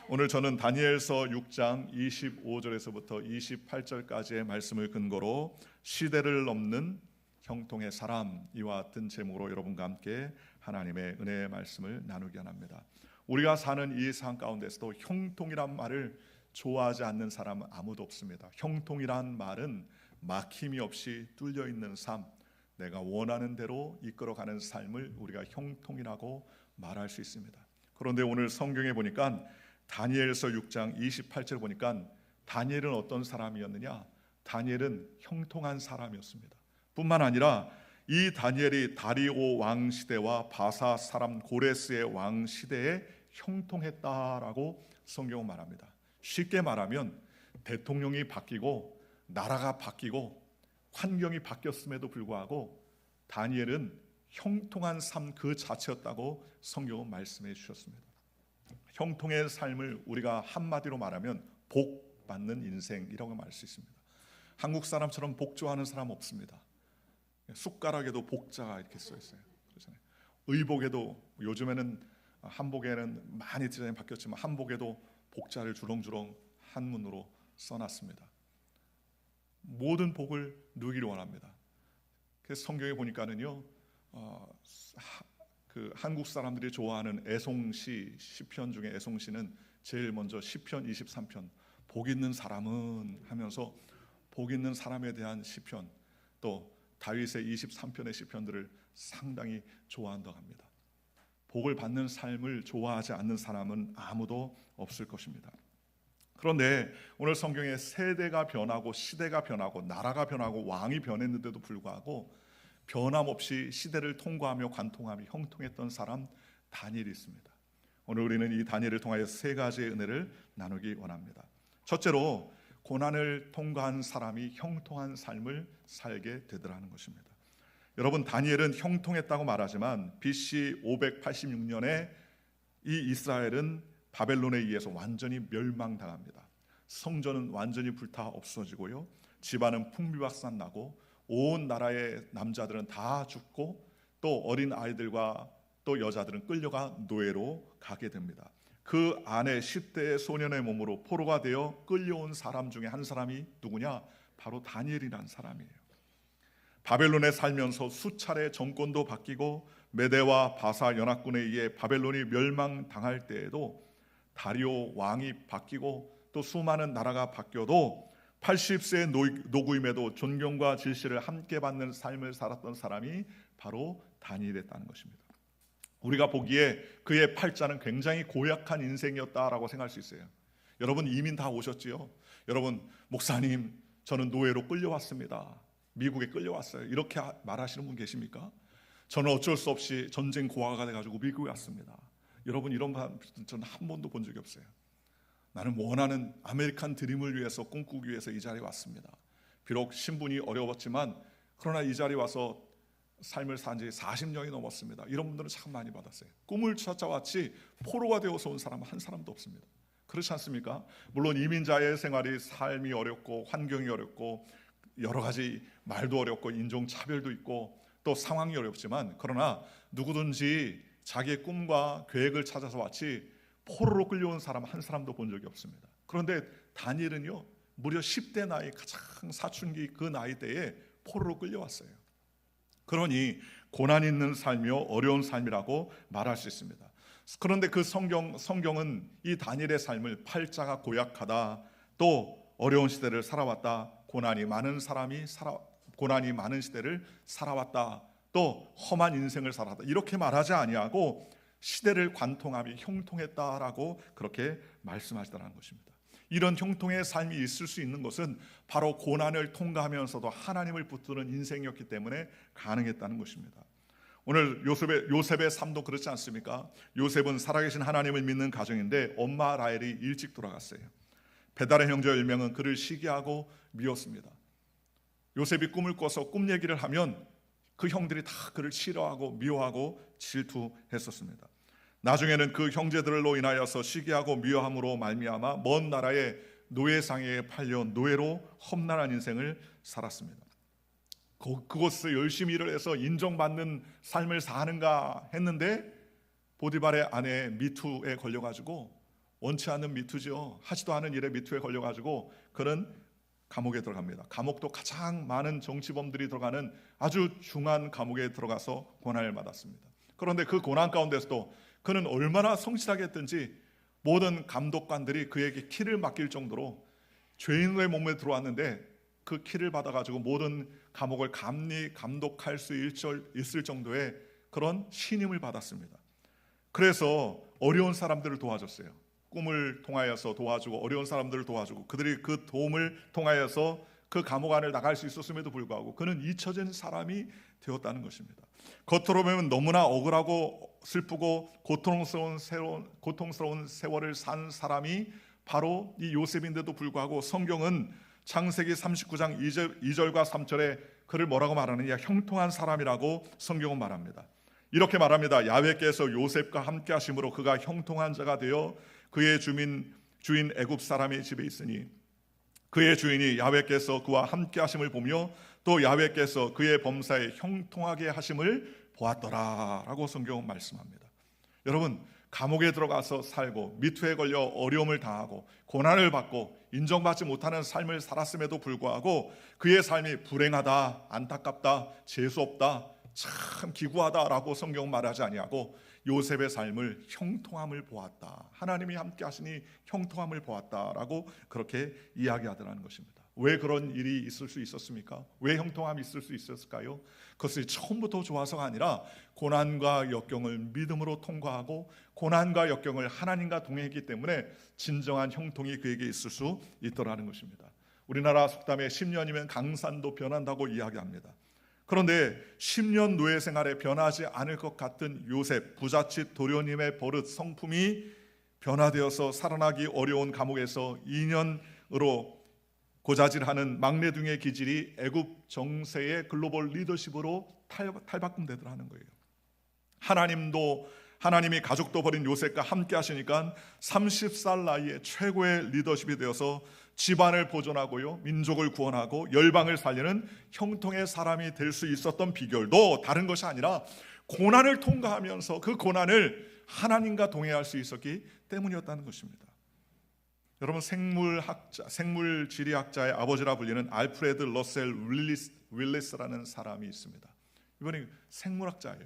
오늘 저는 다니엘서 6장 25절에서부터 28절까지의 말씀을 근거로 시대를 넘는 형통의 사람, 이와 같은 제목으로 여러분과 함께 하나님의 은혜의 말씀을 나누기 원합니다. 우리가 사는 이 세상 가운데서도 형통이란 말을 좋아하지 않는 사람은 아무도 없습니다. 형통이란 말은 막힘이 없이 뚫려 있는 삶, 내가 원하는 대로 이끌어가는 삶을 우리가 형통이라고 말할 수 있습니다. 그런데 오늘 성경에 보니까 다니엘서 6장 28절 보니까 다니엘은 어떤 사람이었느냐? 다니엘은 형통한 사람이었습니다. 뿐만 아니라 이 다니엘이 다리오 왕 시대와 바사 사람 고레스의 왕 시대에 형통했다라고 성경은 말합니다. 쉽게 말하면 대통령이 바뀌고 나라가 바뀌고 환경이 바뀌었음에도 불구하고 다니엘은 형통한 삶 그 자체였다고 성경은 말씀해 주셨습니다. 형통의 삶을 우리가 한마디로 말하면 복 받는 인생이라고 말할 수 있습니다. 한국 사람처럼 복 좋아하는 사람 없습니다. 숟가락에도 복자가 이렇게 써 있어요. 그렇잖아요. 의복에도 요즘에는 한복에는 많이 디자인이 바뀌었지만 한복에도 복자를 주렁주렁 한문으로 써놨습니다. 모든 복을 누리기를 원합니다. 그래서 성경에 보니까는요, 그 한국 사람들이 좋아하는 애송시 시편 중에 애송시는 제일 먼저 시편 23편 복 있는 사람은 하면서 복 있는 사람에 대한 시편, 또 다윗의 23편의 시편들을 상당히 좋아한다고 합니다. 복을 받는 삶을 좋아하지 않는 사람은 아무도 없을 것입니다. 그런데 오늘 성경에 세대가 변하고 시대가 변하고 나라가 변하고 왕이 변했는데도 불구하고 변함없이 시대를 통과하며 관통하며 형통했던 사람 다니엘이 있습니다. 오늘 우리는 이 다니엘을 통하여 세 가지의 은혜를 나누기 원합니다. 첫째로 고난을 통과한 사람이 형통한 삶을 살게 되더라는 것입니다. 여러분, 다니엘은 형통했다고 말하지만 BC 586년에 이 이스라엘은 바벨론에 의해서 완전히 멸망당합니다. 성전은 완전히 불타 없어지고요, 집안은 풍비박산 나고 온 나라의 남자들은 다 죽고 또 어린 아이들과 또 여자들은 끌려가 노예로 가게 됩니다. 그 안에 10대의 소년의 몸으로 포로가 되어 끌려온 사람 중에 한 사람이 누구냐? 바로 다니엘이라는 사람이에요. 바벨론에 살면서 수차례 정권도 바뀌고 메대와 바사 연합군에 의해 바벨론이 멸망당할 때에도 다리오 왕이 바뀌고 또 수많은 나라가 바뀌어도 80세의 노구임에도 존경과 질시를 함께 받는 삶을 살았던 사람이 바로 다니엘이었다는 것입니다. 우리가 보기에 그의 팔자는 굉장히 고약한 인생이었다라고 생각할 수 있어요. 여러분, 이민 다 오셨지요? 여러분, 목사님, 저는 노예로 끌려왔습니다. 미국에 끌려왔어요. 이렇게 말하시는 분 계십니까? 저는 어쩔 수 없이 전쟁 고아가 돼가지고 미국에 왔습니다. 여러분, 이런 분 저는 한 번도 본 적이 없어요. 나는 원하는 아메리칸 드림을 위해서 꿈꾸기 위해서 이 자리에 왔습니다. 비록 신분이 어려웠지만 그러나 이 자리에 와서 삶을 산 지 40년이 넘었습니다. 이런 분들은 참 많이 받았어요. 꿈을 찾아왔지 포로가 되어서 온 사람은 한 사람도 없습니다. 그렇지 않습니까? 물론 이민자의 생활이 삶이 어렵고 환경이 어렵고 여러 가지 말도 어렵고 인종차별도 있고 또 상황이 어렵지만 그러나 누구든지 자기의 꿈과 계획을 찾아서 왔지 포로로 끌려온 사람 한 사람도 본 적이 없습니다. 그런데 다니엘은요, 무려 10대 나이, 가장 사춘기 그 나이 때에 포로로 끌려왔어요. 그러니 고난 있는 삶이요 어려운 삶이라고 말할 수 있습니다. 그런데 그 성경은 이 다니엘의 삶을 팔자가 고약하다, 또 어려운 시대를 살아왔다, 고난이 많은 시대를 살아왔다, 또 험한 인생을 살았다, 이렇게 말하지 아니하고 시대를 관통하며 형통했다라고 그렇게 말씀하시더라는 것입니다. 이런 형통의 삶이 있을 수 있는 것은 바로 고난을 통과하면서도 하나님을 붙드는 인생이었기 때문에 가능했다는 것입니다. 오늘 요셉의 삶도 그렇지 않습니까? 요셉은 살아계신 하나님을 믿는 가정인데 엄마 라헬이 일찍 돌아갔어요. 배달의 형제 10명은 그를 시기하고 미웠습니다. 요셉이 꿈을 꿔서 꿈 얘기를 하면 그 형들이 다 그를 싫어하고 미워하고 질투했었습니다. 나중에는 그 형제들로 인하여서 시기하고 미워함으로 말미암아 먼 나라의 노예상에 팔려 노예로 험난한 인생을 살았습니다. 그곳에서 열심히 일을 해서 인정받는 삶을 사는가 했는데 보디발의 아내 미투에 걸려가지고 원치 않는 미투죠. 하지도 않은 일에 미투에 걸려가지고 그는 감옥에 들어갑니다. 감옥도 가장 많은 정치범들이 들어가는 아주 중한 감옥에 들어가서 고난을 받았습니다. 그런데 그 고난 가운데서도 그는 얼마나 성실하게 했든지 모든 감독관들이 그에게 키를 맡길 정도로 죄인의 몸에 들어왔는데 그 키를 받아가지고 모든 감옥을 감독할 수 있을 정도의 그런 신임을 받았습니다. 그래서 어려운 사람들을 도와줬어요. 꿈을 통하여서 도와주고 어려운 사람들을 도와주고 그들이 그 도움을 통하여서 그 감옥 안을 나갈 수 있었음에도 불구하고 그는 잊혀진 사람이 되었다는 것입니다. 겉으로 보면 너무나 억울하고 슬프고 고통스러운 세월을 산 사람이 바로 이 요셉인데도 불구하고 성경은 창세기 39장 2절과 3절에 그를 뭐라고 말하느냐, 형통한 사람이라고 성경은 말합니다. 이렇게 말합니다. 야훼께서 요셉과 함께 하심으로 그가 형통한 자가 되어 그의 주인 애굽 사람의 집에 있으니 그의 주인이 야훼께서 그와 함께 하심을 보며 또 야훼께서 그의 범사에 형통하게 하심을 보았더라라고 성경은 말씀합니다. 여러분, 감옥에 들어가서 살고 미투에 걸려 어려움을 당하고 고난을 받고 인정받지 못하는 삶을 살았음에도 불구하고 그의 삶이 불행하다, 안타깝다, 재수없다, 참 기구하다라고 성경은 말하지 아니하고 요셉의 삶을 형통함을 보았다. 하나님이 함께 하시니 형통함을 보았다라고 그렇게 이야기하더라는 것입니다. 왜 그런 일이 있을 수 있었습니까? 왜 형통함이 있을 수 있었을까요? 그것이 처음부터 좋아서가 아니라 고난과 역경을 믿음으로 통과하고 고난과 역경을 하나님과 동행했기 때문에 진정한 형통이 그에게 있을 수 있더라는 것입니다. 우리나라 속담에 10년이면 강산도 변한다고 이야기합니다. 그런데 10년 노예 생활에 변하지 않을 것 같은 요셉, 부잣집 도련님의 버릇, 성품이 변화되어서 살아나기 어려운 감옥에서 2년으로 고자질하는 막내둥의 기질이 애굽 정세의 글로벌 리더십으로 탈바꿈되더라는 거예요. 하나님이 가족도 버린 요셉과 함께 하시니까 30살 나이에 최고의 리더십이 되어서 집안을 보존하고요, 민족을 구원하고 열방을 살리는 형통의 사람이 될 수 있었던 비결도 다른 것이 아니라 고난을 통과하면서 그 고난을 하나님과 동행할 수 있었기 때문이었다는 것입니다. 여러분, 생물지리학자의 아버지라 불리는 알프레드 러셀 윌리스라는 사람이 있습니다. 이분이 생물학자예요.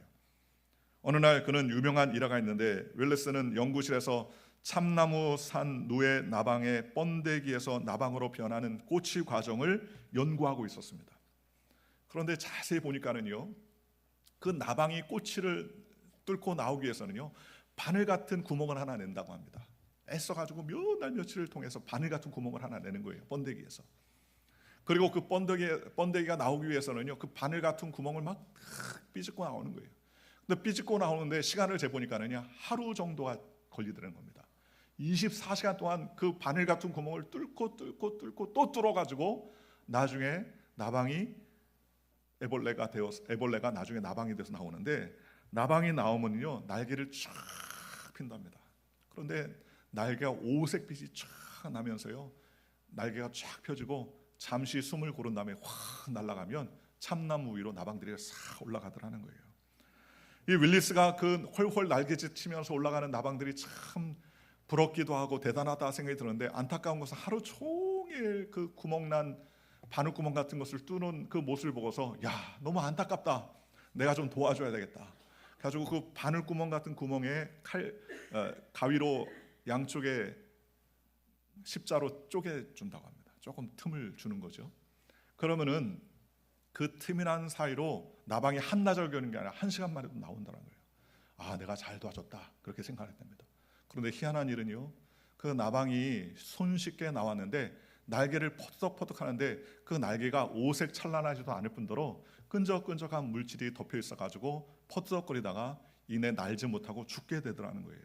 어느 날 그는 유명한 일화가 있는데, 윌리스는 연구실에서 참나무 산 누에 나방의 번데기에서 나방으로 변하는 꼬치 과정을 연구하고 있었습니다. 그런데 자세히 보니까는요, 그 나방이 꼬치를 뚫고 나오기 위해서는요, 바늘 같은 구멍을 하나 낸다고 합니다. 애써가지고 몇 날 며칠을 통해서 바늘 같은 구멍을 하나 내는 거예요, 번데기에서. 그리고 그 번데기가 나오기 위해서는요, 그 바늘 같은 구멍을 막 삐집고 나오는 거예요. 근데 삐집고 나오는데 시간을 재보니까는요, 하루 정도가 걸리더라는 겁니다. 24시간 동안 그 바늘 같은 구멍을 뚫고 또 뚫어가지고 나중에 나방이 애벌레가 나중에 나방이 돼서 나오는데, 나방이 나오면요 날개를 쫙 핀답니다. 그런데 날개가 오색빛이 쫙 나면서요, 날개가 쫙 펴지고 잠시 숨을 고른 다음에 확 날아가면 참나무 위로 나방들이 싹 올라가더라는 거예요. 이 윌리스가 그 헐헐 날개짓 치면서 올라가는 나방들이 참 부럽기도 하고 대단하다 생각이 드는데, 안타까운 것은 하루 종일 그 구멍난 바늘구멍 같은 것을 뚫는 그 모습을 보고서 야, 너무 안타깝다, 내가 좀 도와줘야 되겠다. 그래가지고 그 바늘구멍 같은 구멍에 가위로 양쪽에 십자로 쪼개준다고 합니다. 조금 틈을 주는 거죠. 그러면은 그 틈이란 사이로 나방이 한나절 겨는 게 아니라 1시간 만에도 나온다는 거예요. 아, 내가 잘 도와줬다, 그렇게 생각했답니다. 그런데 희한한 일은요, 그 나방이 손쉽게 나왔는데 날개를 퍼덕퍼덕 하는데 그 날개가 오색 찬란하지도 않을 뿐더러 끈적끈적한 물질이 덮여 있어가지고 퍼덕거리다가 이내 날지 못하고 죽게 되더라는 거예요.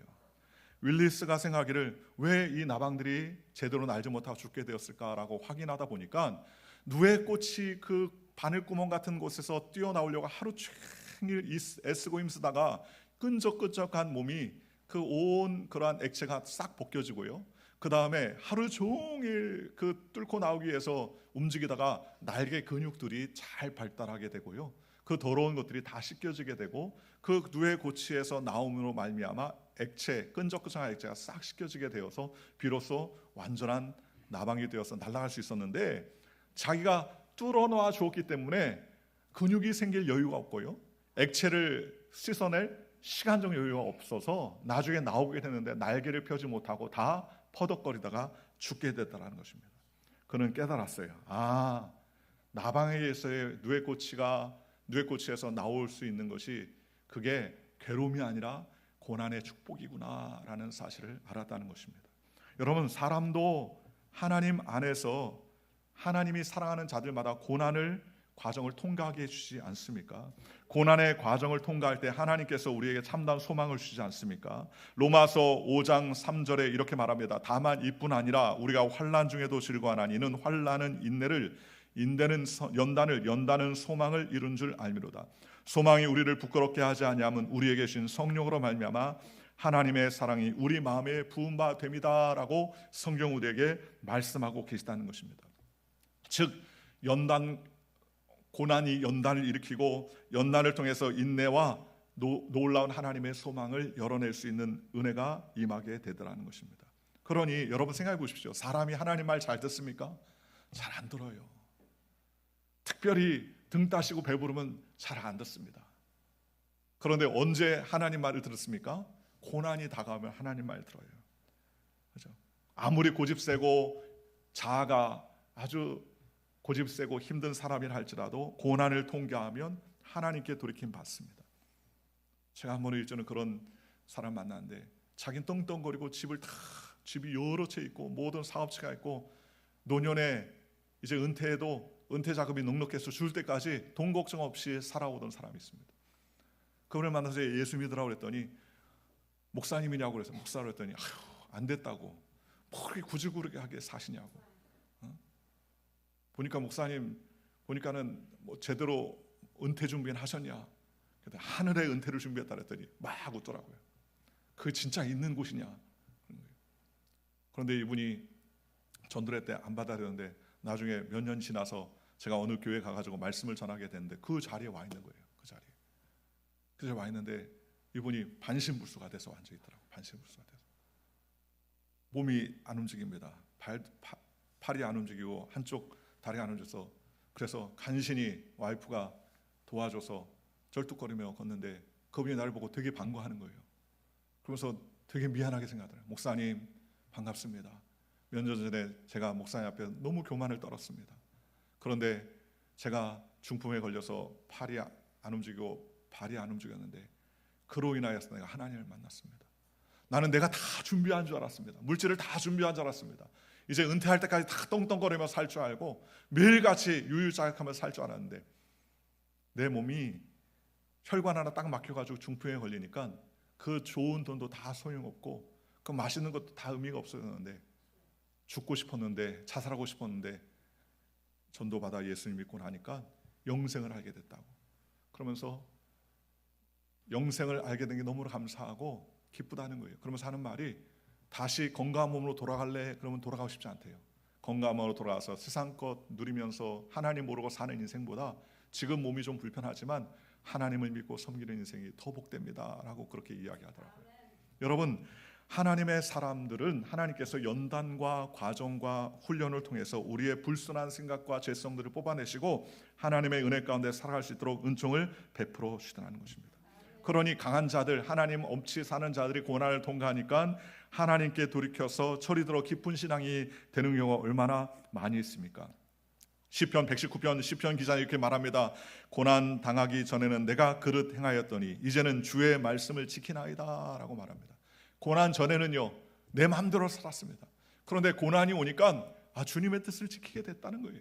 윌리스가 생각하기를 왜 이 나방들이 제대로 날지 못하고 죽게 되었을까라고 확인하다 보니까 누에꽃이 그 바늘구멍 같은 곳에서 뛰어나오려고 하루 종일 애쓰고 힘쓰다가 끈적끈적한 몸이 그 온 그러한 액체가 싹 벗겨지고요, 그 다음에 하루 종일 그 뚫고 나오기 위해서 움직이다가 날개 근육들이 잘 발달하게 되고요, 그 더러운 것들이 다 씻겨지게 되고 그 누에 고치에서 나옴으로 말미암아 액체, 끈적끈적한 액체가 싹 씻겨지게 되어서 비로소 완전한 나방이 되어서 날아갈 수 있었는데, 자기가 뚫어놓아 주었기 때문에 근육이 생길 여유가 없고요, 액체를 씻어낼 시간적 여유가 없어서 나중에 나오게 되는데 날개를 펴지 못하고 다 퍼덕거리다가 죽게 됐다는 것입니다. 그는 깨달았어요. 나방에게서의 누에꼬치에서 나올 수 있는 것이 그게 괴로움이 아니라 고난의 축복이구나라는 사실을 알았다는 것입니다. 여러분, 사람도 하나님 안에서 하나님이 사랑하는 자들마다 과정을 통과하게 해주지 않습니까? 고난의 과정을 통과할 때 하나님께서 우리에게 참다운 소망을 주지 않습니까? 로마서 5장 3절에 이렇게 말합니다. 다만 이뿐 아니라 우리가 환난 중에도 즐거워하나니 이는 환난은 인내는 연단은 소망을 이룬 줄 알미로다. 소망이 우리를 부끄럽게 하지 아니하면 우리에게 주신 성령으로 말미암아 하나님의 사랑이 우리 마음에 부은 바 됩니다라고 성경 우리에게 말씀하고 계시다는 것입니다. 즉 고난이 연단을 일으키고 연단을 통해서 인내와 놀라운 하나님의 소망을 열어낼 수 있는 은혜가 임하게 되더라는 것입니다. 그러니 여러분 생각해 보십시오. 사람이 하나님 말 잘 듣습니까? 잘 안 들어요. 특별히 등 따시고 배부르면 잘 안 듣습니다. 그런데 언제 하나님 말을 들었습니까? 고난이 다가오면 하나님 말 들어요. 그렇죠? 아무리 고집세고 자아가 아주 고집세고 힘든 사람이라 할지라도 고난을 통과하면 하나님께 돌이킴 받습니다. 제가 한 번에 일전에 그런 사람 만났는데 자기는 떵떵거리고 집이 여러 채 있고 모든 사업체가 있고 노년에 이제 은퇴해도 은퇴 자금이 넉넉해서 줄 때까지 돈 걱정 없이 살아오던 사람이 있습니다. 그분을 만나서 예수 믿으라고 그랬더니 목사님이냐고 그래서 목사로 했더니 안 됐다고, 뭐 그렇게 구질구질하게 사시냐고. 보니까 목사님 보니까는 뭐 제대로 은퇴 준비는 하셨냐? 하늘의 은퇴를 준비했다 그랬더니 막 웃더라고요. 그게 진짜 있는 곳이냐? 그런데 이분이 전도회 때 안 받아들였는데 나중에 몇 년 지나서 제가 어느 교회 가가지고 말씀을 전하게 됐는데 그 자리에 와 있는 거예요. 그 자리에 와 있는데 이분이 반신불수가 돼서 앉아 있더라고요. 반신불수가 돼서 몸이 안 움직입니다. 팔이 안 움직이고 한쪽 다리가 안 움직여서, 그래서 간신히 와이프가 도와줘서 절뚝거리며 걷는데 그분이 나를 보고 되게 반가워하는 거예요. 그러면서 되게 미안하게 생각하더라고요. 목사님 반갑습니다. 몇 년 전에 제가 목사님 앞에 너무 교만을 떨었습니다. 그런데 제가 중풍에 걸려서 팔이 안 움직이고 발이 안 움직였는데 그로 인하여서 내가 하나님을 만났습니다. 나는 내가 다 준비한 줄 알았습니다. 물질을 다 준비한 줄 알았습니다. 이제 은퇴할 때까지 다 떵떵거리며 살 줄 알고 매일같이 유유자적하며 살 줄 알았는데 내 몸이 혈관 하나 딱 막혀가지고 중풍에 걸리니까 그 좋은 돈도 다 소용없고 그 맛있는 것도 다 의미가 없어졌는데 죽고 싶었는데, 자살하고 싶었는데 전도받아 예수님 믿고 나니까 영생을 알게 됐다고. 그러면서 영생을 알게 된 게 너무 감사하고 기쁘다는 거예요. 그러면서 하는 말이 다시 건강한 몸으로 돌아갈래? 그러면 돌아가고 싶지 않대요. 건강한 몸으로 돌아가서 세상 것 누리면서 하나님 모르고 사는 인생보다 지금 몸이 좀 불편하지만 하나님을 믿고 섬기는 인생이 더 복됩니다 라고 그렇게 이야기하더라고요. 여러분, 하나님의 사람들은 하나님께서 연단과 과정과 훈련을 통해서 우리의 불순한 생각과 죄성들을 뽑아내시고 하나님의 은혜 가운데 살아갈 수 있도록 은총을 베풀어 주시다는 것입니다. 그러니 강한 자들, 하나님 없이 사는 자들이 고난을 통과하니까 하나님께 돌이켜서 철이 들어 깊은 신앙이 되는 경우가 얼마나 많이 있습니까? 시편 119편 시편 기자는 이렇게 말합니다. 고난 당하기 전에는 내가 그릇 행하였더니 이제는 주의 말씀을 지키나이다 라고 말합니다. 고난 전에는요 내 마음대로 살았습니다. 그런데 고난이 오니까 주님의 뜻을 지키게 됐다는 거예요.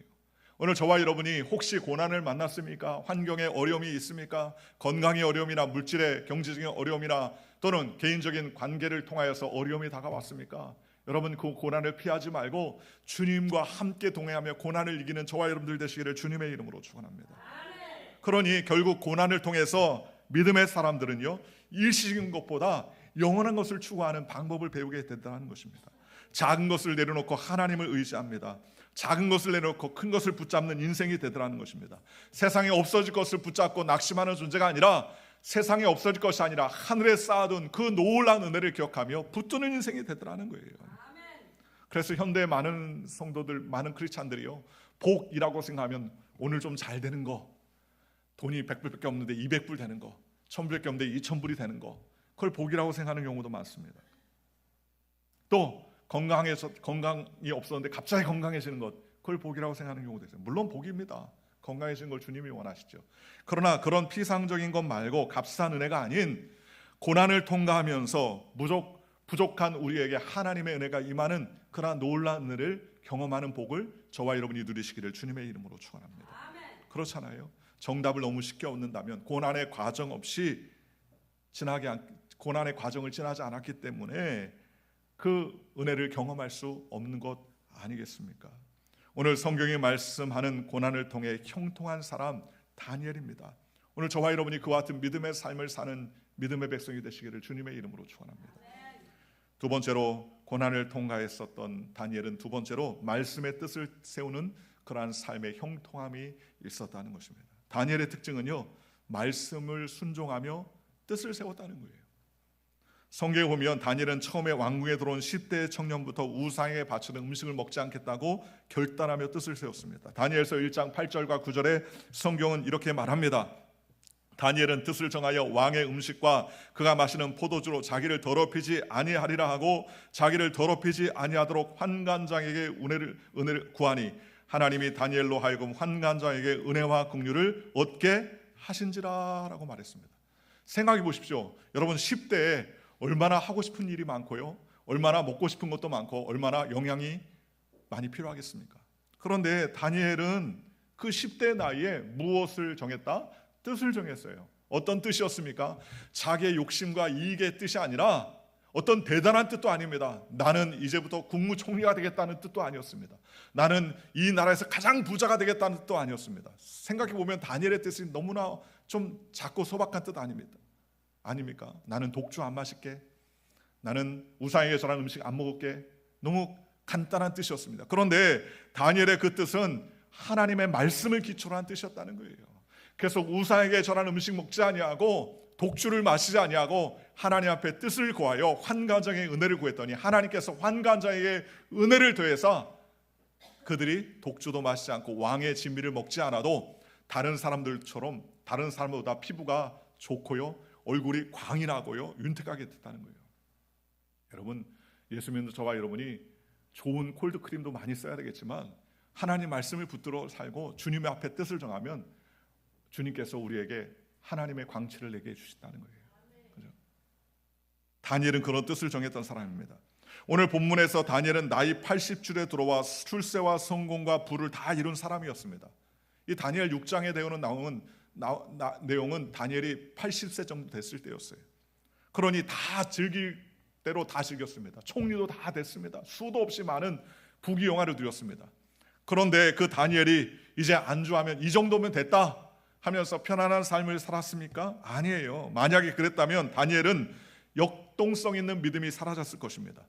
오늘 저와 여러분이 혹시 고난을 만났습니까? 환경에 어려움이 있습니까? 건강의 어려움이나 물질의 경제적인 어려움이나 또는 개인적인 관계를 통하여서 어려움이 다가왔습니까? 여러분, 그 고난을 피하지 말고 주님과 함께 동행하며 고난을 이기는 저와 여러분들 되시기를 주님의 이름으로 축원합니다. 그러니 결국 고난을 통해서 믿음의 사람들은요 일시적인 것보다 영원한 것을 추구하는 방법을 배우게 된다는 것입니다. 작은 것을 내려놓고 하나님을 의지합니다. 작은 것을 내려놓고 큰 것을 붙잡는 인생이 되더라는 것입니다. 세상에 없어질 것을 붙잡고 낙심하는 존재가 아니라, 세상에 없어질 것이 아니라 하늘에 쌓아둔 그 놀라운 은혜를 기억하며 붙드는 인생이 되더라는 거예요. 그래서 현대의 많은 성도들, 많은 크리스찬들이요, 복이라고 생각하면 오늘 좀 잘 되는 거, 돈이 100불밖에 없는데 200불 되는 거, 1000불밖에 없는데 2000불이 되는 거, 그걸 복이라고 생각하는 경우도 많습니다. 또 건강이 없었는데 갑자기 건강해지는 것, 그걸 복이라고 생각하는 경우도 있어요. 물론 복입니다. 건강해지는 걸 주님이 원하시죠. 그러나 그런 피상적인 것 말고 값싼 은혜가 아닌 고난을 통과하면서 부족한 우리에게 하나님의 은혜가 임하는 그러한 놀라운 은혜를 경험하는 복을 저와 여러분이 누리시기를 주님의 이름으로 축원합니다. 그렇잖아요. 정답을 너무 쉽게 얻는다면 고난의 과정 없이 고난의 과정을 지나지 않았기 때문에 그 은혜를 경험할 수 없는 것 아니겠습니까? 오늘 성경이 말씀하는 고난을 통해 형통한 사람 다니엘입니다. 오늘 저와 여러분이 그와 같은 믿음의 삶을 사는 믿음의 백성이 되시기를 주님의 이름으로 축원합니다. 두 번째로 고난을 통과했었던 다니엘은 두 번째로 말씀의 뜻을 세우는 그러한 삶의 형통함이 있었다는 것입니다. 다니엘의 특징은요, 말씀을 순종하며 뜻을 세웠다는 거예요. 성경에 보면 다니엘은 처음에 왕궁에 들어온 10대 청년부터 우상에 바치는 음식을 먹지 않겠다고 결단하며 뜻을 세웠습니다. 다니엘서 1장 8절과 9절에 성경은 이렇게 말합니다. 다니엘은 뜻을 정하여 왕의 음식과 그가 마시는 포도주로 자기를 더럽히지 아니하리라 하고 자기를 더럽히지 아니하도록 환관장에게 은혜를 구하니 하나님이 다니엘로 하여금 환관장에게 은혜와 긍휼을 얻게 하신지라 라고 말했습니다. 생각해 보십시오. 여러분 10대에 얼마나 하고 싶은 일이 많고요, 얼마나 먹고 싶은 것도 많고 얼마나 영양이 많이 필요하겠습니까? 그런데 다니엘은 그 10대 나이에 무엇을 정했다? 뜻을 정했어요. 어떤 뜻이었습니까? 자기의 욕심과 이익의 뜻이 아니라 어떤 대단한 뜻도 아닙니다. 나는 이제부터 국무총리가 되겠다는 뜻도 아니었습니다. 나는 이 나라에서 가장 부자가 되겠다는 뜻도 아니었습니다. 생각해보면 다니엘의 뜻이 너무나 좀 작고 소박한 뜻 아닙니까? 나는 독주 안 마실게, 나는 우상에게 절한 음식 안 먹을게, 너무 간단한 뜻이었습니다. 그런데 다니엘의 그 뜻은 하나님의 말씀을 기초로 한 뜻이었다는 거예요. 그래서 우상에게 절한 음식 먹지 아니하고 독주를 마시지 아니하고 하나님 앞에 뜻을 구하여 환관장의 은혜를 구했더니 하나님께서 환관장에게 은혜를 더해서 그들이 독주도 마시지 않고 왕의 진미를 먹지 않아도 다른 사람들처럼, 다른 사람보다 피부가 좋고요, 얼굴이 광이 나고요, 윤택하게 됐다는 거예요. 여러분, 예수 믿는 저와 여러분이 좋은 콜드크림도 많이 써야 되겠지만 하나님 말씀을 붙들어 살고 주님의 앞에 뜻을 정하면 주님께서 우리에게 하나님의 광채를 내게 해주신다는 거예요. 그죠? 다니엘은 그런 뜻을 정했던 사람입니다. 오늘 본문에서 다니엘은 나이 80줄에 들어와 출세와 성공과 부를 다 이룬 사람이었습니다. 이 다니엘 6장에 나오는 내용은 다니엘이 80세 정도 됐을 때였어요. 그러니 다 즐길 대로 다 즐겼습니다. 총리도 다 됐습니다. 수도 없이 많은 부귀영화를 누렸습니다. 그런데 그 다니엘이 이제 안주하면 이 정도면 됐다 하면서 편안한 삶을 살았습니까? 아니에요. 만약에 그랬다면 다니엘은 역동성 있는 믿음이 사라졌을 것입니다.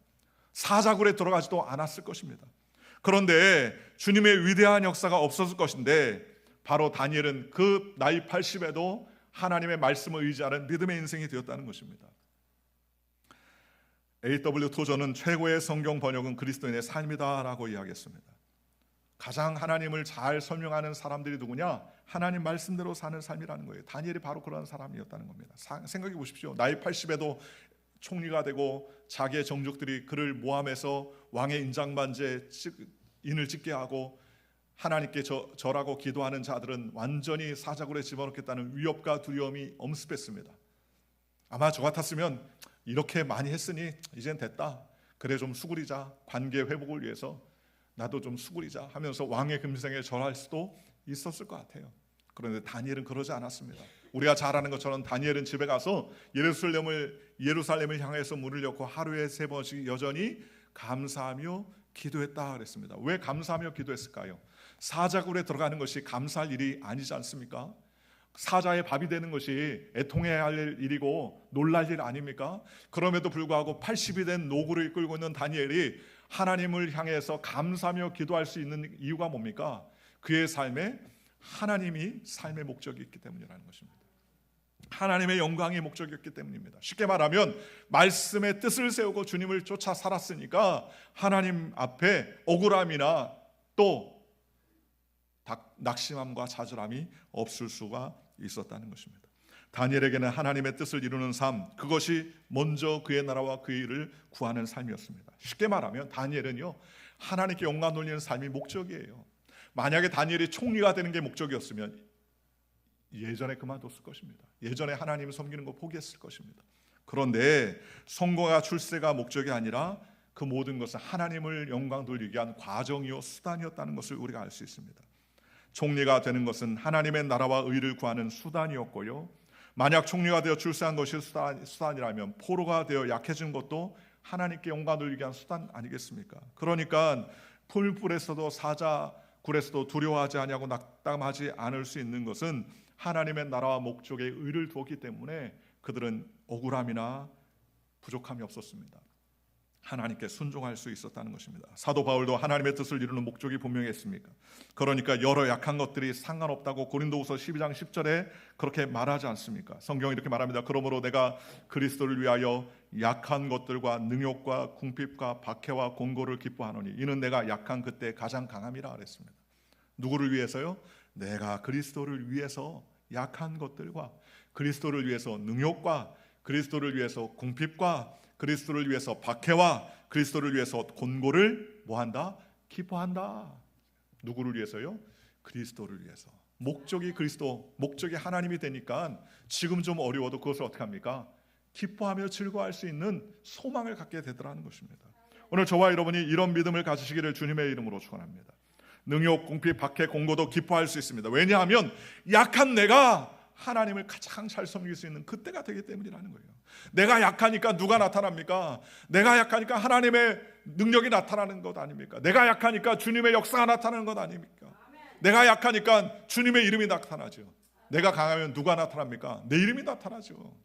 사자굴에 들어가지도 않았을 것입니다. 그런데 주님의 위대한 역사가 없었을 것인데 바로 다니엘은 그 나이 80에도 하나님의 말씀을 의지하는 믿음의 인생이 되었다는 것입니다. A.W. 토저는 최고의 성경 번역은 그리스도인의 삶이다 라고 이야기했습니다. 가장 하나님을 잘 설명하는 사람들이 누구냐? 하나님 말씀대로 사는 삶이라는 거예요. 다니엘이 바로 그런 사람이었다는 겁니다. 생각해 보십시오. 나이 80에도 총리가 되고 자기의 정족들이 그를 모함해서 왕의 인장반지에 인을 찍게 하고 하나님께 절하고 기도하는 자들은 완전히 사자굴에 집어넣겠다는 위협과 두려움이 엄습했습니다. 아마 저 같았으면 이렇게 많이 했으니 이젠 됐다, 그래 좀 수그리자, 관계 회복을 위해서 나도 좀 수그리자 하면서 왕의 금생에 절할 수도 있었을 것 같아요. 그런데 다니엘은 그러지 않았습니다. 우리가 잘 아는 것처럼 다니엘은 집에 가서 예루살렘을 향해서 문을 열고 하루에 3번씩 여전히 감사하며 기도했다 그랬습니다. 왜 감사하며 기도했을까요? 사자굴에 들어가는 것이 감사할 일이 아니지 않습니까? 사자의 밥이 되는 것이 애통해야 할 일이고 놀랄 일 아닙니까? 그럼에도 불구하고 80이 된 노구를 이끌고 있는 다니엘이 하나님을 향해서 감사하며 기도할 수 있는 이유가 뭡니까? 그의 삶에 하나님이 삶의 목적이 있기 때문이라는 것입니다. 하나님의 영광이 목적이었기 때문입니다. 쉽게 말하면 말씀의 뜻을 세우고 주님을 쫓아 살았으니까 하나님 앞에 억울함이나 또 낙심함과 좌절함이 없을 수가 있었다는 것입니다. 다니엘에게는 하나님의 뜻을 이루는 삶, 그것이 먼저 그의 나라와 그의 일을 구하는 삶이었습니다. 쉽게 말하면 다니엘은요, 하나님께 영광 돌리는 삶이 목적이에요. 만약에 다니엘이 총리가 되는 게 목적이었으면 예전에 그만뒀을 것입니다. 예전에 하나님을 섬기는 거 포기했을 것입니다. 그런데 성공과 출세가 목적이 아니라 그 모든 것은 하나님을 영광 돌리기 위한 과정이요 수단이었다는 것을 우리가 알 수 있습니다. 총리가 되는 것은 하나님의 나라와 의를 구하는 수단이었고요, 만약 총리가 되어 출세한 것이 수단이라면 포로가 되어 약해진 것도 하나님께 영광 돌리기 위한 수단 아니겠습니까? 그러니까 풀불에서도 사자굴에서도 두려워하지 아니하고 낙담하지 않을 수 있는 것은 하나님의 나라와 목적에 의를 두었기 때문에 그들은 억울함이나 부족함이 없었습니다. 하나님께 순종할 수 있었다는 것입니다. 사도 바울도 하나님의 뜻을 이루는 목적이 분명히 했습니까? 그러니까 여러 약한 것들이 상관없다고 고린도후서 12장 10절에 그렇게 말하지 않습니까? 성경이 이렇게 말합니다. 그러므로 내가 그리스도를 위하여 약한 것들과 능욕과 궁핍과 박해와 공고를 기뻐하노니 이는 내가 약한 그때 가장 강함이라 그랬습니다. 누구를 위해서요? 내가 그리스도를 위해서 약한 것들과 그리스도를 위해서 능욕과 그리스도를 위해서 궁핍과 그리스도를 위해서 박해와 그리스도를 위해서 곤고를 뭐한다? 기뻐한다. 누구를 위해서요? 그리스도를 위해서. 목적이 그리스도, 목적이 하나님이 되니까 지금 좀 어려워도 그것을 어떻게 합니까? 기뻐하며 즐거워할 수 있는 소망을 갖게 되더라는 것입니다. 오늘 저와 여러분이 이런 믿음을 가지시기를 주님의 이름으로 축원합니다. 능욕, 궁핍, 박해, 공고도 기뻐할 수 있습니다. 왜냐하면 약한 내가 하나님을 가장 잘 섬길 수 있는 그때가 되기 때문이라는 거예요. 내가 약하니까 누가 나타납니까? 내가 약하니까 하나님의 능력이 나타나는 것 아닙니까? 내가 약하니까 주님의 역사가 나타나는 것 아닙니까? 내가 약하니까 주님의 이름이 나타나죠. 내가 강하면 누가 나타납니까? 내 이름이 나타나죠.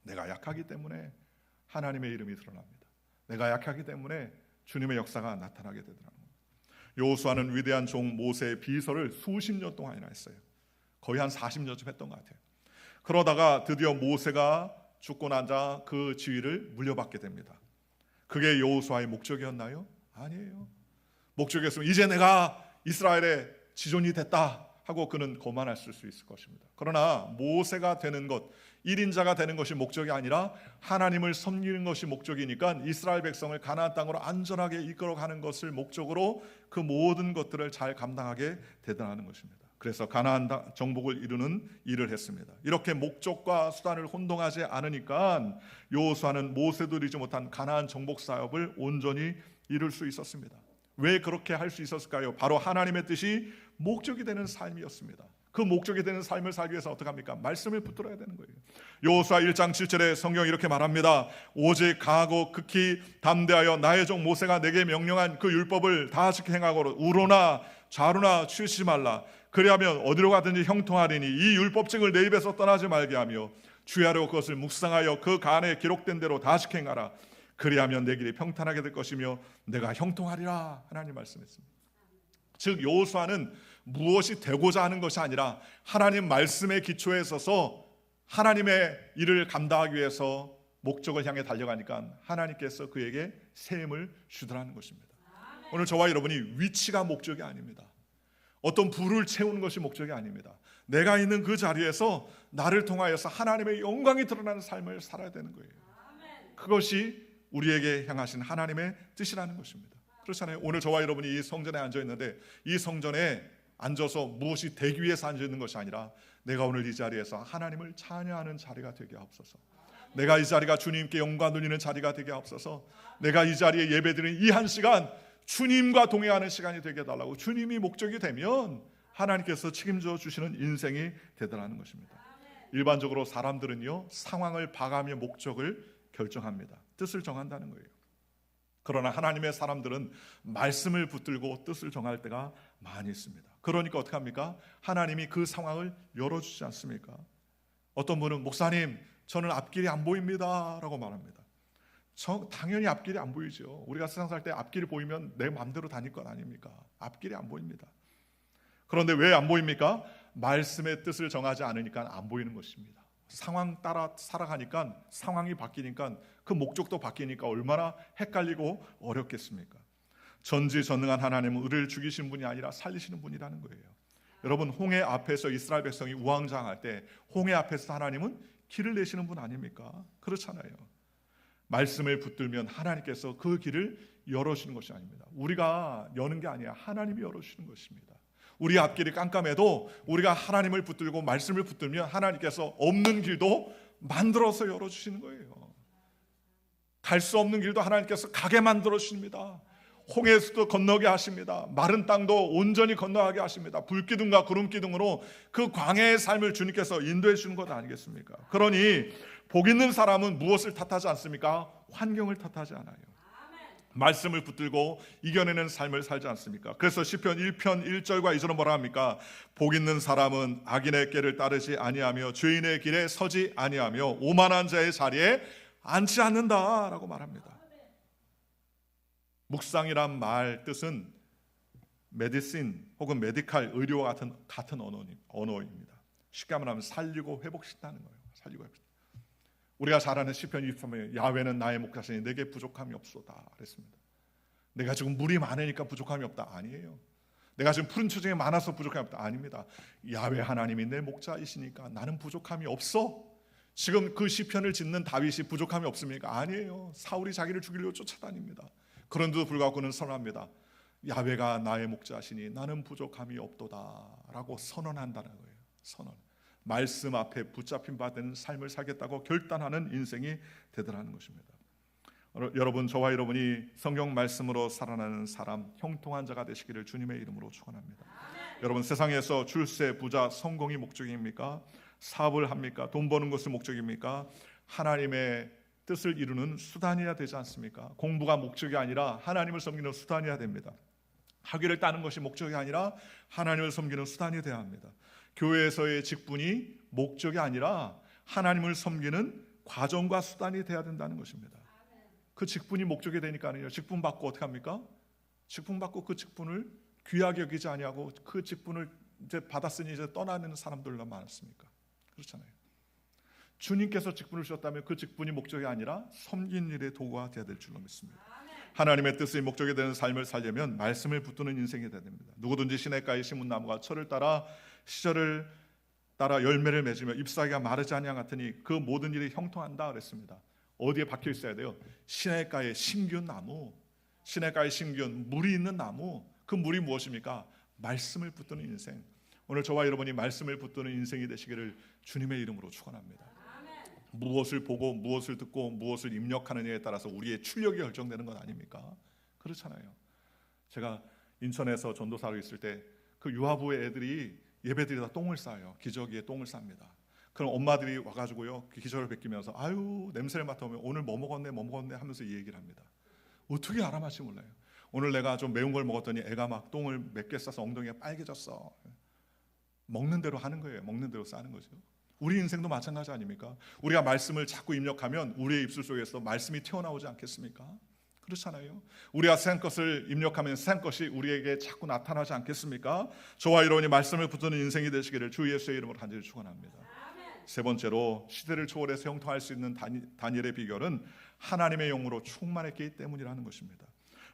내가 약하기 때문에 하나님의 이름이 드러납니다. 내가 약하기 때문에 주님의 역사가 나타나게 되더라고요. 여호수아는 위대한 종 모세의 비서를 수십 년 동안이나 했어요. 거의 한 40년쯤 했던 것 같아요. 그러다가 드디어 모세가 죽고 나자 그 지위를 물려받게 됩니다. 그게 여호수아의 목적이었나요? 아니에요. 목적이었으면 이제 내가 이스라엘의 지존이 됐다 하고 그는 거만했을 수 있을 것입니다. 그러나 모세가 되는 것, 1인자가 되는 것이 목적이 아니라 하나님을 섬기는 것이 목적이니까 이스라엘 백성을 가나안 땅으로 안전하게 이끌어가는 것을 목적으로 그 모든 것들을 잘 감당하게 되더라는 것입니다. 그래서 가나안 정복을 이루는 일을 했습니다. 이렇게 목적과 수단을 혼동하지 않으니까 여호수아는 모세도 이루지 못한 가나안 정복 사업을 온전히 이룰 수 있었습니다. 왜 그렇게 할 수 있었을까요? 바로 하나님의 뜻이 목적이 되는 삶이었습니다. 그 목적이 되는 삶을 살기 위해서 어떻게 합니까? 말씀을 붙들어야 되는 거예요. 여호수아 1장 7절에 성경이 이렇게 말합니다. 오직 강하고 극히 담대하여 나의 종 모세가 내게 명령한 그 율법을 다 지켜 행하고 우로나 좌로나 취하지 말라. 그리하면 어디로 가든지 형통하리니 이 율법책을 내 입에서 떠나지 말게 하며 주야로 그것을 묵상하여 그 간에 기록된 대로 다 지켜 행하라. 그리하면 내 길이 평탄하게 될 것이며 내가 형통하리라. 하나님 말씀했습니다. 즉 여호수아는 무엇이 되고자 하는 것이 아니라 하나님 말씀의 기초에 서서 하나님의 일을 감당하기 위해서 목적을 향해 달려가니까 하나님께서 그에게 세임을 주더라는 것입니다. 오늘 저와 여러분이 위치가 목적이 아닙니다. 어떤 부를 채우는 것이 목적이 아닙니다. 내가 있는 그 자리에서 나를 통하여서 하나님의 영광이 드러나는 삶을 살아야 되는 거예요. 그것이 우리에게 향하신 하나님의 뜻이라는 것입니다. 그렇잖아요. 오늘 저와 여러분이 이 성전에 앉아 있는데 이 성전에 앉아서 무엇이 되기 위해서 앉아 있는 것이 아니라 내가 오늘 이 자리에서 하나님을 찬양하는 자리가 되게 하옵소서. 내가 이 자리가 주님께 영광 돌리는 자리가 되게 하옵소서. 내가 이 자리에 예배드리는 이 한 시간 주님과 동행하는 시간이 되게 해달라고. 주님이 목적이 되면 하나님께서 책임져 주시는 인생이 되더라는 것입니다. 일반적으로 사람들은요 상황을 봐가며 목적을 결정합니다. 뜻을 정한다는 거예요. 그러나 하나님의 사람들은 말씀을 붙들고 뜻을 정할 때가 많이 있습니다. 그러니까 어떻게 합니까? 하나님이 그 상황을 열어주지 않습니까? 어떤 분은 목사님 저는 앞길이 안 보입니다 라고 말합니다. 당연히 앞길이 안 보이죠. 우리가 세상 살 때 앞길이 보이면 내 마음대로 다닐 것 아닙니까? 앞길이 안 보입니다. 그런데 왜 안 보입니까? 말씀의 뜻을 정하지 않으니까 안 보이는 것입니다. 상황 따라 살아가니까 상황이 바뀌니까 그 목적도 바뀌니까 얼마나 헷갈리고 어렵겠습니까? 전지전능한 하나님은 의를 죽이신 분이 아니라 살리시는 분이라는 거예요. 여러분, 홍해 앞에서 이스라엘 백성이 우왕좌왕할 때 홍해 앞에서 하나님은 길을 내시는 분 아닙니까? 그렇잖아요. 말씀을 붙들면 하나님께서 그 길을 열어주시는 것이 아닙니다. 우리가 여는 게 아니라 하나님이 열어주시는 것입니다. 우리 앞길이 깜깜해도 우리가 하나님을 붙들고 말씀을 붙들면 하나님께서 없는 길도 만들어서 열어주시는 거예요. 갈 수 없는 길도 하나님께서 가게 만들어 주십니다. 홍해수도 건너게 하십니다. 마른 땅도 온전히 건너가게 하십니다. 불기둥과 구름기둥으로 그 광야의 삶을 주님께서 인도해 주는 것 아니겠습니까? 그러니 복 있는 사람은 무엇을 탓하지 않습니까? 환경을 탓하지 않아요. 말씀을 붙들고 이겨내는 삶을 살지 않습니까? 그래서 시편 1편 1절과 2절은 뭐라 합니까? 복 있는 사람은 악인의 길을 따르지 아니하며 죄인의 길에 서지 아니하며 오만한 자의 자리에 앉지 않는다라고 말합니다. 묵상이란 말 뜻은 메디신 혹은 메디칼 의료와 같은 언어입니다. 쉽게 말하면 살리고 회복시키는 거예요. 살리고 회복. 우리가 잘 아는 시편 23편에 야훼는 나의 목자시니 내게 부족함이 없소다 그랬습니다. 내가 지금 물이 많으니까 부족함이 없다 아니에요. 내가 지금 푸른 초정이 많아서 부족함이 없다 아닙니다. 야훼 하나님이 내 목자이시니까 나는 부족함이 없어. 지금 그 시편을 짓는 다윗이 부족함이 없습니까? 아니에요. 사울이 자기를 죽이려고 쫓아다닙니다. 그런데도 불구하고 그는 선언합니다. 야훼가 나의 목자시니 나는 부족함이 없도다라고 선언한다는 거예요. 선언. 말씀 앞에 붙잡힌 바 되는 삶을 살겠다고 결단하는 인생이 되더라는 것입니다. 여러분, 저와 여러분이 성경 말씀으로 살아나는 사람, 형통한 자가 되시기를 주님의 이름으로 축원합니다. 여러분, 세상에서 출세, 부자, 성공이 목적입니까? 사업을 합니까? 돈 버는 것이 목적입니까? 하나님의 뜻을 이루는 수단이어야 되지 않습니까? 공부가 목적이 아니라 하나님을 섬기는 수단이어야 됩니다. 학위를 따는 것이 목적이 아니라 하나님을 섬기는 수단이 되어야 합니다. 교회에서의 직분이 목적이 아니라 하나님을 섬기는 과정과 수단이 되어야 된다는 것입니다. 그 직분이 목적이 되니까요. 직분 받고 어떻게 합니까? 직분 받고 그 직분을 귀하게 여기지 아니하고 그 직분을 이제 받았으니 이제 떠나는 사람들로 많습니까? 그렇잖아요. 주님께서 직분을 주셨다면 그 직분이 목적이 아니라 섬긴 일의 도구가 되어야 될 줄로 믿습니다. 하나님의 뜻이 목적이 되는 삶을 살려면 말씀을 붙드는 인생이 되어야 됩니다. 누구든지 시냇가의 신문나무가 철을 따라 시절을 따라 열매를 맺으며 잎사귀가 마르지 아니한 같으니 그 모든 일이 형통한다 그랬습니다. 어디에 박혀 있어야 돼요? 시냇가의 신기한 나무, 시냇가의 신기한 물이 있는 나무. 그 물이 무엇입니까? 말씀을 붙드는 인생. 오늘 저와 여러분이 말씀을 붙드는 인생이 되시기를 주님의 이름으로 축원합니다. 무엇을 보고 무엇을 듣고 무엇을 입력하느냐에 따라서 우리의 출력이 결정되는 것 아닙니까? 그렇잖아요. 제가 인천에서 전도사로 있을 때 그 유아부의 애들이 예배드리다 똥을 싸요. 기저귀에 똥을 쌉니다. 그럼 엄마들이 와가지고요 그 기저를 벗기면서 아유 냄새를 맡아보면 오늘 뭐 먹었네 하면서 이 얘기를 합니다. 어떻게 알아맞지 몰라요. 오늘 내가 좀 매운 걸 먹었더니 애가 막 똥을 몇 개 싸서 엉덩이가 빨개졌어. 먹는 대로 하는 거예요. 먹는 대로 싸는 거죠. 우리 인생도 마찬가지 아닙니까? 우리가 말씀을 자꾸 입력하면 우리의 입술 속에서 말씀이 튀어나오지 않겠습니까? 그렇잖아요. 우리가 세상 것을 입력하면 세상 것이 우리에게 자꾸 나타나지 않겠습니까? 저와 여러분이 말씀을 붙드는 인생이 되시기를 주 예수의 이름으로 간절히 축원합니다. 세 번째로 시대를 초월해서 형통할 수 있는 다니엘의 비결은 하나님의 영으로 충만했기 때문이라는 것입니다.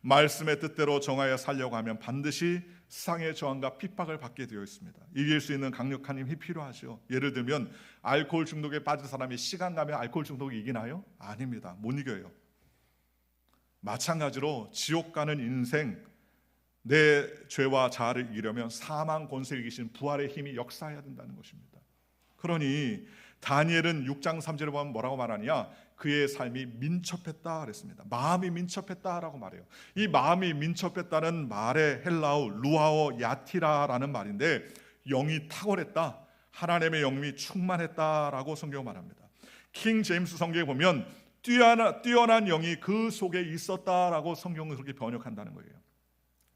말씀의 뜻대로 정하여 살려고 하면 반드시 세상의 저항과 핍박을 받게 되어 있습니다. 이길 수 있는 강력한 힘이 필요하죠. 예를 들면 알코올 중독에 빠진 사람이 시간 가면 알코올 중독이 이기나요? 아닙니다. 못 이겨요. 마찬가지로 지옥 가는 인생, 내 죄와 자아를 이기려면 사망 권세를 이기신 부활의 힘이 역사해야 된다는 것입니다. 그러니 다니엘은 6장 3절에 보면 뭐라고 말하냐? 그의 삶이 민첩했다 그랬습니다. 마음이 민첩했다라고 말해요. 이 마음이 민첩했다는 말의 헬라어 루아오 야티라라는 말인데 영이 탁월했다, 하나님의 영이 충만했다라고 성경 말합니다. 킹 제임스 성경에 보면 뛰어난 영이 그 속에 있었다라고 성경은 그렇게 번역한다는 거예요.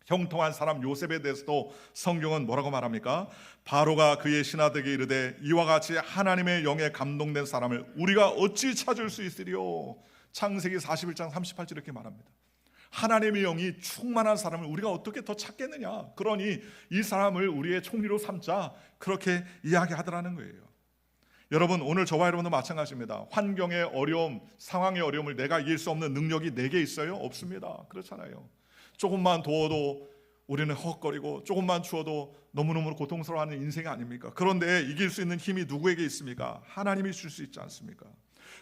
형통한 사람 요셉에 대해서도 성경은 뭐라고 말합니까? 바로가 그의 신하들에게 이르되 이와 같이 하나님의 영에 감동된 사람을 우리가 어찌 찾을 수 있으리요? 창세기 41장 38절 이렇게 말합니다. 하나님의 영이 충만한 사람을 우리가 어떻게 더 찾겠느냐? 그러니 이 사람을 우리의 총리로 삼자, 그렇게 이야기하더라는 거예요. 여러분, 오늘 저와 여러분도 마찬가지입니다. 환경의 어려움, 상황의 어려움을 내가 이길 수 없는 능력이 내게 있어요? 없습니다. 그렇잖아요. 조금만 도워도 우리는 헉거리고 조금만 추워도 너무너무 고통스러워하는 인생이 아닙니까? 그런데 이길 수 있는 힘이 누구에게 있습니까? 하나님이 줄 수 있지 않습니까?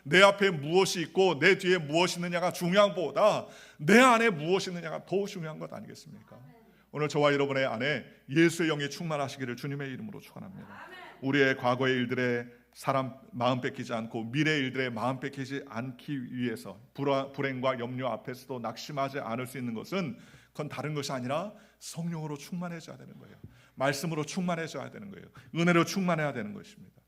내 앞에 무엇이 있고 내 뒤에 무엇이 있느냐가 중요한 것보다 내 안에 무엇이 있느냐가 더 중요한 것 아니겠습니까? 오늘 저와 여러분의 안에 예수의 영이 충만하시기를 주님의 이름으로 축원합니다. 우리의 과거의 일들에 사람 마음 뺏기지 않고 미래의 일들에 마음 뺏기지 않기 위해서 불행과 염려 앞에서도 낙심하지 않을 수 있는 것은 그건 다른 것이 아니라 성령으로 충만해져야 되는 거예요. 말씀으로 충만해져야 되는 거예요. 은혜로 충만해야 되는 것입니다.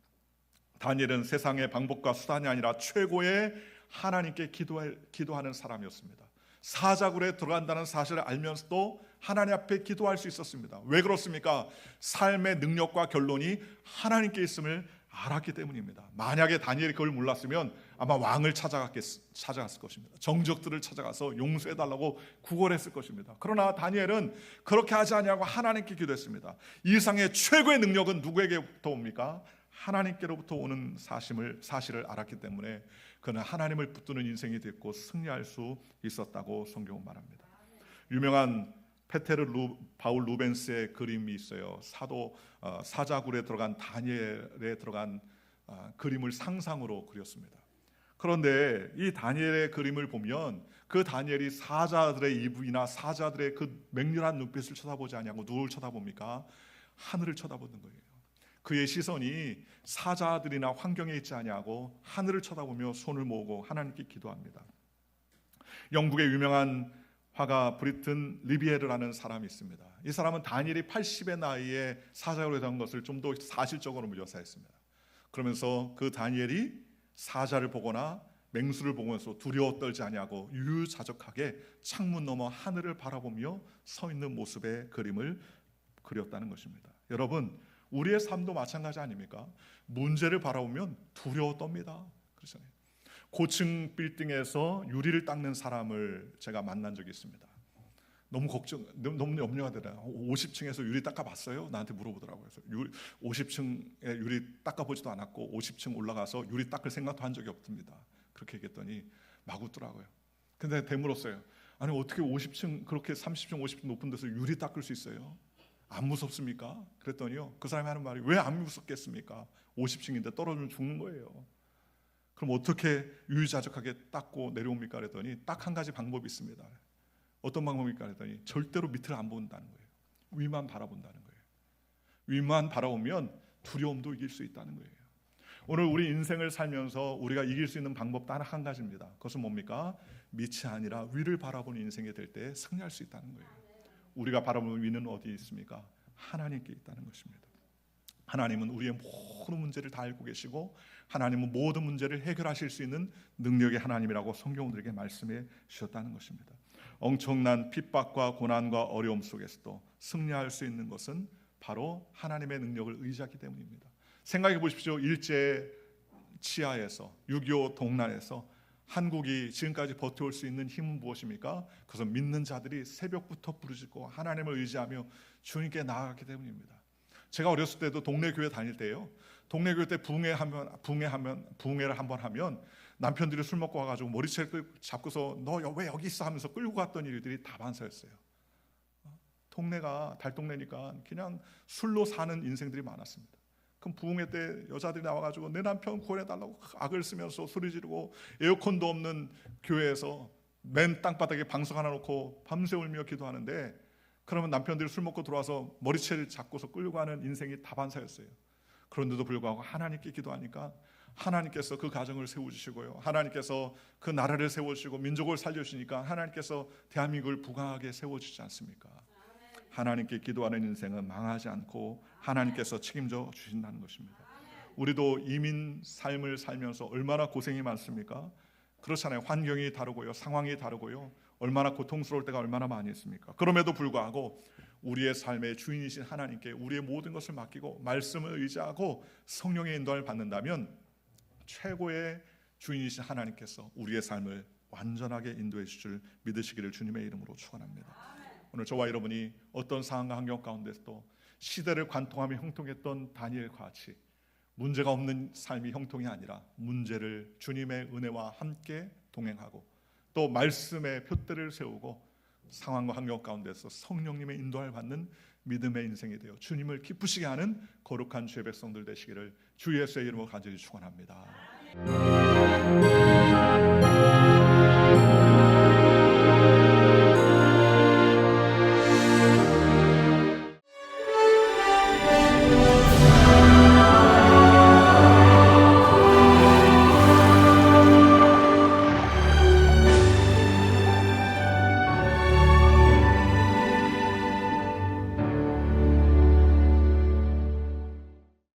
다니엘은 세상의 방법과 수단이 아니라 최고의 하나님께 기도하는 사람이었습니다. 사자굴에 들어간다는 사실을 알면서도 하나님 앞에 기도할 수 있었습니다. 왜 그렇습니까? 삶의 능력과 결론이 하나님께 있음을 알았기 때문입니다. 만약에 다니엘이 그걸 몰랐으면 아마 왕을 찾아갔을 것입니다. 정적들을 찾아가서 용서해달라고 구걸했을 것입니다. 그러나 다니엘은 그렇게 하지 아니하고 하나님께 기도했습니다. 이 세상의 최고의 능력은 누구에게부터 옵니까? 하나님께로부터 오는 사실을 알았기 때문에 그는 하나님을 붙드는 인생이 됐고 승리할 수 있었다고 성경은 말합니다. 유명한 페테르 바울 루벤스의 그림이 있어요. 사자굴에 들어간 다니엘에 들어간 그림을 상상으로 그렸습니다. 그런데 이 다니엘의 그림을 보면 그 다니엘이 사자들의 입이나 사자들의 그 맹렬한 눈빛을 쳐다보지 아니하고 누굴 쳐다봅니까? 하늘을 쳐다보는 거예요. 그의 시선이 사자들이나 환경에 있지 아니하고 하늘을 쳐다보며 손을 모으고 하나님께 기도합니다. 영국의 유명한 화가 브리튼 리비에르라는 사람이 있습니다. 이 사람은 다니엘이 80의 나이에 사자굴에 든 것을 좀 더 사실적으로 묘사했습니다. 그러면서 그 다니엘이 사자를 보거나 맹수를 보면서 두려워 떨지 아니하고 유유자적하게 창문 너머 하늘을 바라보며 서 있는 모습의 그림을 그렸다는 것입니다. 여러분, 우리의 삶도 마찬가지 아닙니까? 문제를 바라보면 두려워 떱니다. 그렇잖아요. 고층 빌딩에서 유리를 닦는 사람을 제가 만난 적이 있습니다. 너무 염려가 되더라고요. 50층에서 유리 닦아봤어요? 나한테 물어보더라고요. 50층에 유리 닦아보지도 않았고 50층 올라가서 유리 닦을 생각도 한 적이 없습니다. 그렇게 얘기했더니 막 웃더라고요. 근데 되물었어요. 아니 어떻게 50층 그렇게 30층 50층 높은 데서 유리 닦을 수 있어요? 안 무섭습니까? 그랬더니요, 그 사람이 하는 말이 왜 안 무섭겠습니까? 50층인데 떨어지면 죽는 거예요. 그럼 어떻게 유유자적하게 닦고 내려옵니까? 그랬더니 딱 한 가지 방법이 있습니다. 어떤 방법입니까? 그랬더니 절대로 밑을 안 본다는 거예요. 위만 바라본다는 거예요. 위만 바라보면 두려움도 이길 수 있다는 거예요. 오늘 우리 인생을 살면서 우리가 이길 수 있는 방법 단 한 가지입니다. 그것은 뭡니까? 밑이 아니라 위를 바라보는 인생이 될 때 승리할 수 있다는 거예요. 우리가 바라보는 위는 어디에 있습니까? 하나님께 있다는 것입니다. 하나님은 우리의 모든 문제를 다 알고 계시고 하나님은 모든 문제를 해결하실 수 있는 능력의 하나님이라고 성경들에게 말씀해 주셨다는 것입니다. 엄청난 핍박과 고난과 어려움 속에서도 승리할 수 있는 것은 바로 하나님의 능력을 의지하기 때문입니다. 생각해 보십시오. 일제 치하에서 6.25 동란에서 한국이 지금까지 버텨올 수 있는 힘은 무엇입니까? 그것은 믿는 자들이 새벽부터 부르짖고 하나님을 의지하며 주님께 나아가기 때문입니다. 제가 어렸을 때도 동네 교회 다닐 때요, 동네 교회 때 부흥회를 한번 하면 남편들이 술 먹고 와가지고 머리채를 잡고서 너 왜 여기 있어 하면서 끌고 갔던 일들이 다반사였어요. 동네가 달동네니까 그냥 술로 사는 인생들이 많았습니다. 그럼 부흥회 때 여자들이 나와가지고 내 남편 구원해달라고 악을 쓰면서 소리 지르고 에어컨도 없는 교회에서 맨 땅바닥에 방석 하나 놓고 밤새 울며 기도하는데, 그러면 남편들이 술 먹고 들어와서 머리채를 잡고서 끌고 가는 인생이 다반사였어요. 그런데도 불구하고 하나님께 기도하니까 하나님께서 그 가정을 세워주시고요, 하나님께서 그 나라를 세워주시고 민족을 살려주시니까 하나님께서 대한민국을 부강하게 세워주지 않습니까? 하나님께 기도하는 인생은 망하지 않고 하나님께서 책임져 주신다는 것입니다. 우리도 이민 삶을 살면서 얼마나 고생이 많습니까? 그렇잖아요. 환경이 다르고요, 상황이 다르고요, 얼마나 고통스러울 때가 얼마나 많이 있습니까? 그럼에도 불구하고 우리의 삶의 주인이신 하나님께 우리의 모든 것을 맡기고 말씀을 의지하고 성령의 인도를 받는다면 최고의 주인이신 하나님께서 우리의 삶을 완전하게 인도해 주실 줄 믿으시기를 주님의 이름으로 축원합니다. 오늘 저와 여러분이 어떤 상황과 환경 가운데서도 시대를 관통하며 형통했던 다니엘과 같이 문제가 없는 삶이 형통이 아니라 문제를 주님의 은혜와 함께 동행하고 또 말씀의 표대를 세우고 상황과 환경 가운데서 성령님의 인도를 받는 믿음의 인생이 되어 주님을 기쁘시게 하는 거룩한 주의 백성들 되시기를 주 예수의 이름으로 간절히 축원합니다.